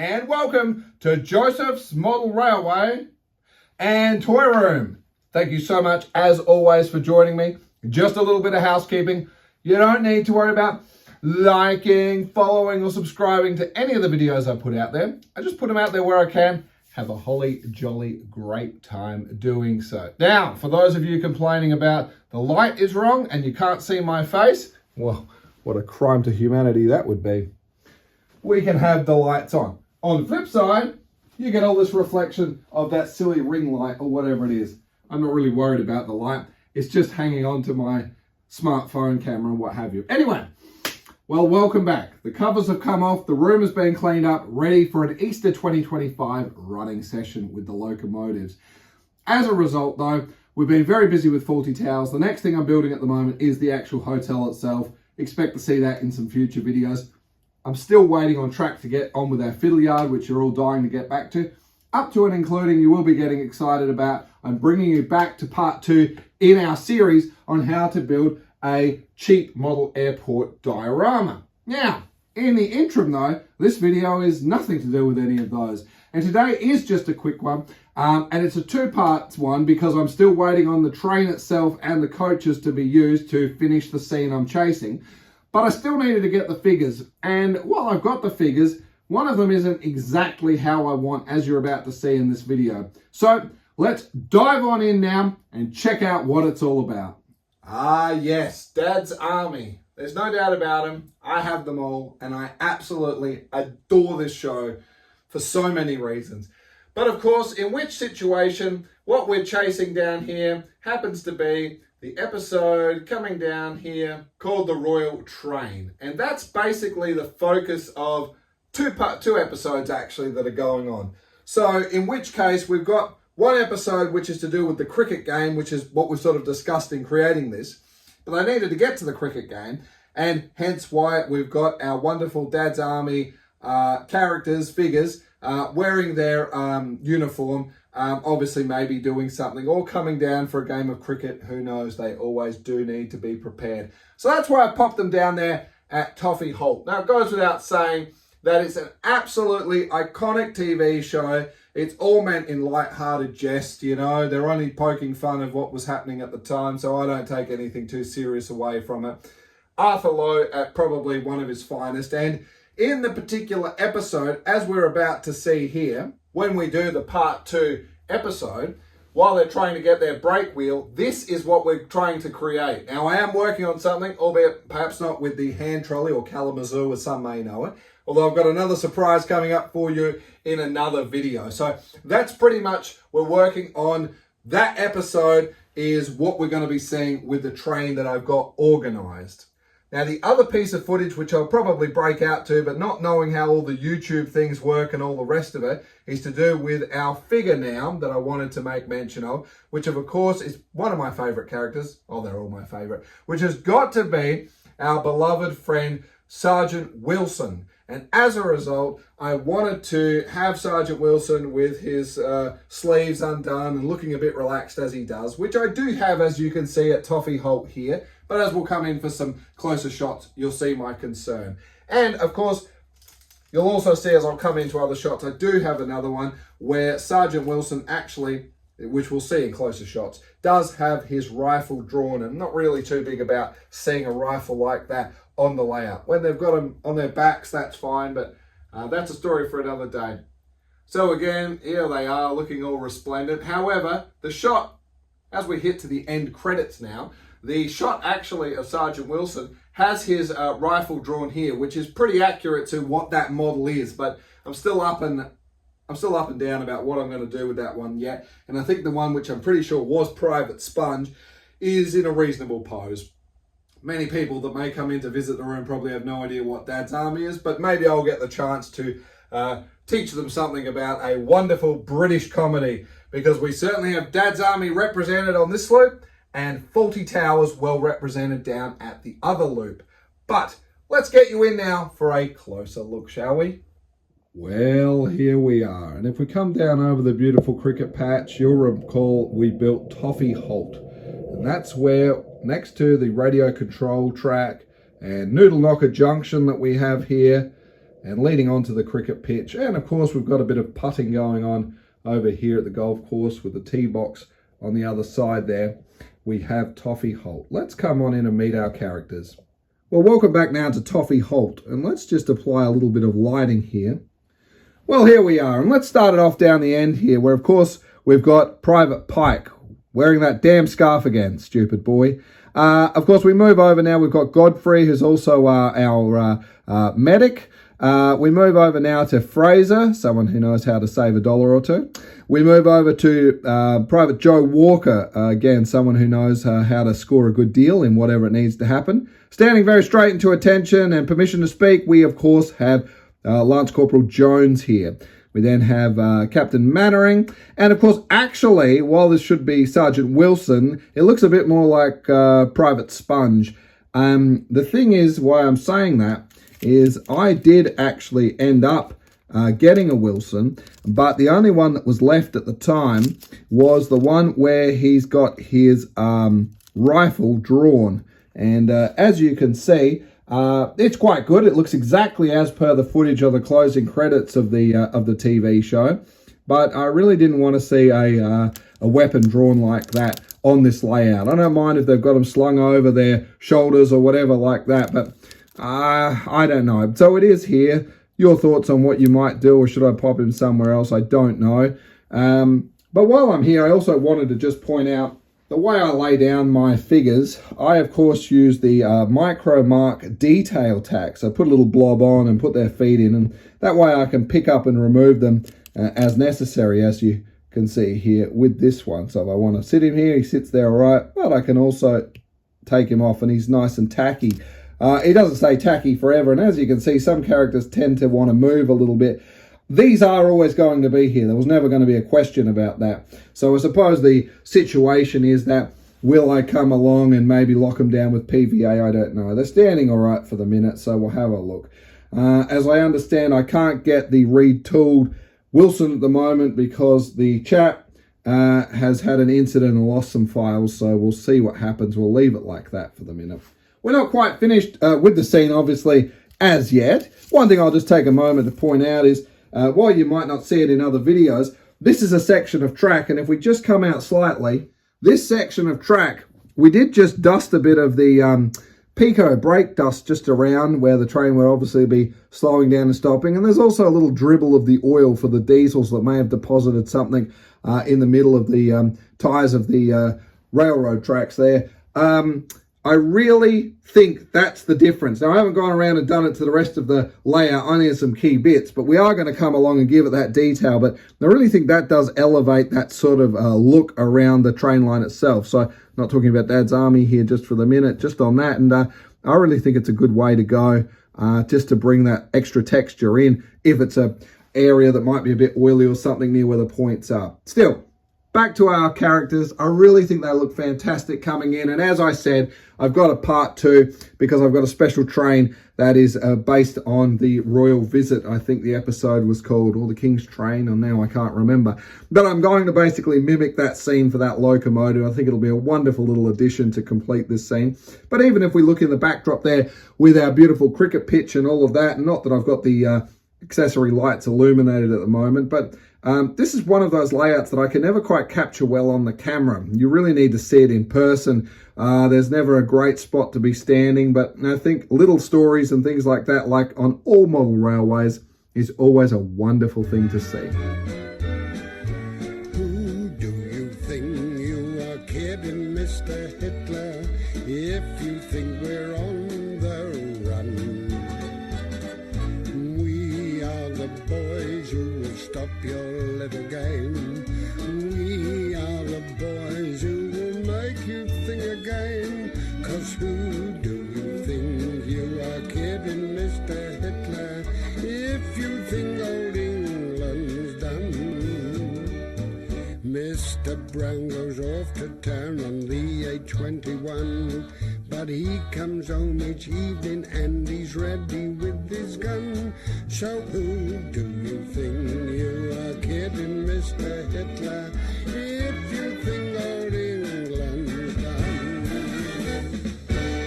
and welcome to Josef's Model Railway and Toy Room. Thank you so much, as always, for joining me. Just a little bit of housekeeping. You don't need to worry about liking, following, or subscribing to any of the videos I put out there. I just put them out there where I can. Have a holly jolly great time doing so. Now, for those of you complaining about the light is wrong and you can't see my face, well, what a crime to humanity that would be. We can have the lights on. On the flip side, you get all this reflection of that silly ring light or whatever it is. I'm not really worried about the light. It's just hanging on to my smartphone camera and what have you. Anyway, well, welcome back. The covers have come off. The room has been cleaned up, ready for an Easter 2025 running session with the locomotives. As a result, though, we've been very busy with Fawlty Towers. The next thing I'm building at the moment is the actual hotel itself. Expect to see that in some future videos. I'm still waiting on track to get on with our fiddle yard, which you're all dying to get back to. Up to and including, you will be getting excited about, I'm bringing you back to part 2 in our series on how to build a cheap model airport diorama. Now, in the interim though, this video is nothing to do with any of those. And today is just a quick one, and it's a 2-part one because I'm still waiting on the train itself and the coaches to be used to finish the scene I'm chasing. But I still needed to get the figures, and while I've got the figures, one of them isn't exactly how I want, as you're about to see in this video. So let's dive on in now and check out what it's all about. Ah yes, Dad's Army. There's no doubt about them. I have them all, and I absolutely adore this show for so many reasons. But of course, in which situation, what we're chasing down here happens to be the episode coming down here called The Royal Train. And that's basically the focus of two episodes actually that are going on. So in which case we've got one episode which is to do with the cricket game, which is what we've sort of discussed in creating this. But I needed to get to the cricket game, and hence why we've got our wonderful Dad's Army characters, figures, wearing their uniform, obviously maybe doing something or coming down for a game of cricket. Who knows? They always do need to be prepared. So that's why I popped them down there at Toffee Halt. Now, it goes without saying that it's an absolutely iconic TV show. It's all meant in light-hearted jest, you know. They're only poking fun of what was happening at the time, so I don't take anything too serious away from it. Arthur Lowe at probably one of his finest, and in the particular episode, as we're about to see here, when we do the part 2 episode, while they're trying to get their brake wheel, this is what we're trying to create. Now, I am working on something, albeit perhaps not with the hand trolley or Kalamazoo, as some may know it, although I've got another surprise coming up for you in another video. So that's pretty much, we're working on that episode is what we're going to be seeing with the train that I've got organized. Now, the other piece of footage, which I'll probably break out to, but not knowing how all the YouTube things work and all the rest of it, is to do with our figure now that I wanted to make mention of, which of course is one of my favorite characters. Oh, they're all my favorite, which has got to be our beloved friend, Sergeant Wilson. And as a result, I wanted to have Sergeant Wilson with his sleeves undone and looking a bit relaxed as he does, which I do have, as you can see, at Toffee Halt here. But as we'll come in for some closer shots, you'll see my concern. And of course, you'll also see as I'll come into other shots, I do have another one where Sergeant Wilson actually, which we'll see in closer shots, does have his rifle drawn. And I'm not really too big about seeing a rifle like that on the layout. When they've got them on their backs, that's fine, but that's a story for another day. So again, here they are looking all resplendent. However, the shot, as we hit to the end credits now, the shot actually of Sergeant Wilson has his rifle drawn here, which is pretty accurate to what that model is, but I'm still up and down about what I'm going to do with that one yet. And I think the one which I'm pretty sure was Private Sponge is in a reasonable pose. Many people that may come in to visit the room probably have no idea what Dad's Army is, but maybe I'll get the chance to teach them something about a wonderful British comedy, because we certainly have Dad's Army represented on this loop and Fawlty Towers well represented down at the other loop. But let's get you in now for a closer look, shall we? Well, here we are. And if we come down over the beautiful cricket patch, you'll recall we built Toffee Halt. And that's where, next to the radio control track and Noodle Knocker Junction that we have here, and leading onto the cricket pitch. And of course, we've got a bit of putting going on over here at the golf course with the tee box on the other side there. We have Toffee Halt. Let's come on in and meet our characters. Well, welcome back now to Toffee Halt, and let's just apply a little bit of lighting here. Well, here we are, and let's start it off down the end here, where of course we've got Private Pike wearing that damn scarf again, stupid boy. Of course, we move over now. We've got Godfrey, who's also our medic. We move over now to Fraser, someone who knows how to save $1 or two. We move over to Private Joe Walker, again, someone who knows how to score a good deal in whatever it needs to happen. Standing very straight into attention and permission to speak, we, of course, have Lance Corporal Jones here. We then have Captain Mannering. And, of course, actually, while this should be Sergeant Wilson, it looks a bit more like Private Sponge. The thing is, why I'm saying that, is I did actually end up getting a Wilson, but the only one that was left at the time was the one where he's got his rifle drawn. And as you can see, it's quite good. It looks exactly as per the footage of the closing credits of the TV show. But I really didn't want to see a weapon drawn like that on this layout. I don't mind if they've got them slung over their shoulders or whatever like that, but I don't know. So it is here. Your thoughts on what you might do, or should I pop him somewhere else? I don't know. But while I'm here, I also wanted to just point out the way I lay down my figures. I, of course, use the Micro Mark Detail Tack. So I put a little blob on and put their feet in, and that way I can pick up and remove them as necessary, as you can see here with this one. So if I want to sit him here, he sits there all right, but I can also take him off and he's nice and tacky. He doesn't stay tacky forever, and as you can see, some characters tend to want to move a little bit. These are always going to be here. There was never going to be a question about that. So I suppose the situation is that, will I come along and maybe lock them down with PVA? I don't know. They're standing all right for the minute, so we'll have a look. As I understand, I can't get the retooled Wilson at the moment because the chap has had an incident and lost some files, so we'll see what happens. We'll leave it like that for the minute. We're not quite finished with the scene, obviously, as yet. One thing I'll just take a moment to point out is, while you might not see it in other videos, this is a section of track, and if we just come out slightly, this section of track, we did just dust a bit of the Peco brake dust just around where the train would obviously be slowing down and stopping, and there's also a little dribble of the oil for the diesels that may have deposited something in the middle of the tyres of the railroad tracks there. I really think that's the difference. Now, I haven't gone around and done it to the rest of the layout, only in some key bits, but we are going to come along and give it that detail. But I really think that does elevate that sort of look around the train line itself. So I'm not talking about Dad's Army here just for the minute, just on that. And I really think it's a good way to go just to bring that extra texture in if it's a area that might be a bit oily or something near where the points are. Still, back to our characters. I really think they look fantastic coming in. And as I said, I've got a part 2 because I've got a special train that is based on the Royal Visit. I think the episode was called, or the King's Train, or now I can't remember. But I'm going to basically mimic that scene for that locomotive. I think it'll be a wonderful little addition to complete this scene. But even if we look in the backdrop there with our beautiful cricket pitch and all of that, not that I've got the accessory lights illuminated at the moment, but this is one of those layouts that I can never quite capture well on the camera. You really need to see it in person. There's never a great spot to be standing, but I think little stories and things like that, like on all model railways, is always a wonderful thing to see. Who do you think you are kidding, Mr. Hitler, if you think we're on the run? We are the boys who will stop your little game. We are the boys who will make you think again. 'Cause who do you think you are kidding, Mr. Hitler, if you think old England's done? Mr. Brown goes off to town on the A21, but he comes home each evening and he's ready with his gun. So who do you think you are kidding, Mr. Hitler, if you think old England's done?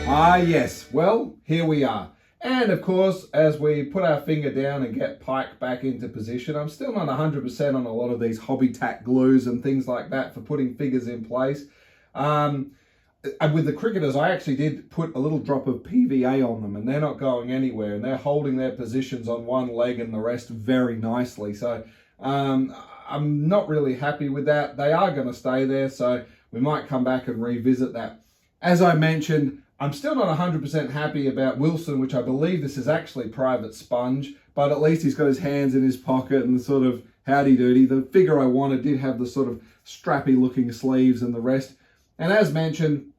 Ah, yes. Well, here we are. And And of course, as we put our finger down and get Pike back into position, I'm still not 100% on a lot of these hobby tack glues and things like that for putting figures in place. And with the cricketers, I actually did put a little drop of PVA on them, and they're not going anywhere, and they're holding their positions on one leg and the rest very nicely. So I'm not really happy with that. They are going to stay there, so we might come back and revisit that. As I mentioned, I'm still not 100% happy about Wilson, which I believe this is actually private sponge, but at least he's got his hands in his pocket and the sort of howdy-doody. The figure I wanted did have the sort of strappy-looking sleeves and the rest. And as mentioned,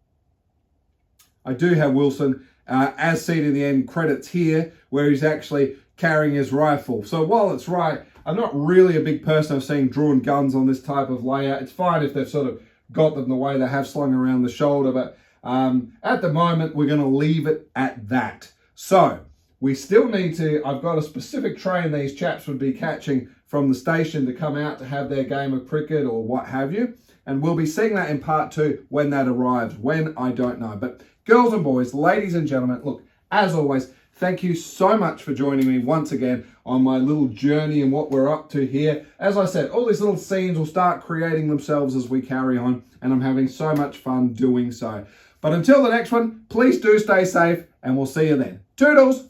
I do have Wilson, as seen in the end credits here, where he's actually carrying his rifle. So while it's right, I'm not really a big person of seeing drawn guns on this type of layout. It's fine if they've sort of got them the way they have slung around the shoulder, but at the moment, we're going to leave it at that. So we still need to, I've got a specific train these chaps would be catching from the station to come out to have their game of cricket or what have you. And we'll be seeing that in part 2 when that arrives. When, I don't know. But girls and boys, ladies and gentlemen, look, as always, thank you so much for joining me once again on my little journey and what we're up to here. As I said, all these little scenes will start creating themselves as we carry on, and I'm having so much fun doing so. But until the next one, please do stay safe, and we'll see you then. Toodles!